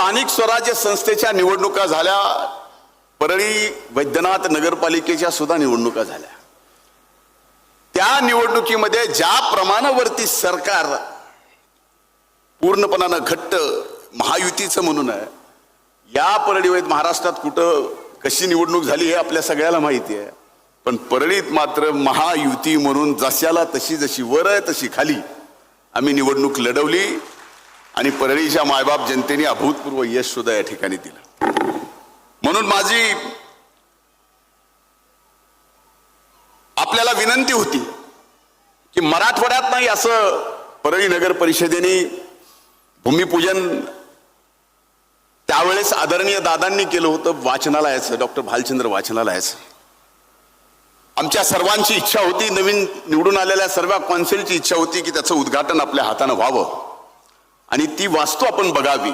स्थानिक स्वराज्य संस्थेच्या निवडणुका झाल्या, परळी वैद्यनाथ नगरपालिकेच्या सुद्धा निवडणुका झाल्या। त्या निवडणुकीमध्ये ज्या प्रमाणावरती सरकार पूर्णपणानं घट्ट महायुतीचं म्हणून आहे, या परळी महाराष्ट्रात कुठं कशी निवडणूक झाली हे आपल्या सगळ्याला माहिती आहे, पण परळीत मात्र महायुती म्हणून जशाला तशी जशी वर आहे तशी खाली आम्ही निवडणूक लढवली आणि परळीच्या मायबाप जनतेने अभूतपूर्व यश सुद्धा या ठिकाणी दिलं। म्हणून माझी आपल्याला विनंती होती की मराठवाड्यात नाही असं परळी नगर परिषदेने भूमिपूजन त्यावेळेस आदरणीय दादांनी केलं होतं वाचनालयाचं, डॉक्टर भालचंद्र वाचनालयाचं। आमच्या सर्वांची इच्छा होती, नवीन निवडून आलेल्या सर्व कौन्सिलची इच्छा होती की त्याचं उद्घाटन आपल्या हातानं व्हावं आणि ती वास्तू आपण बघावी।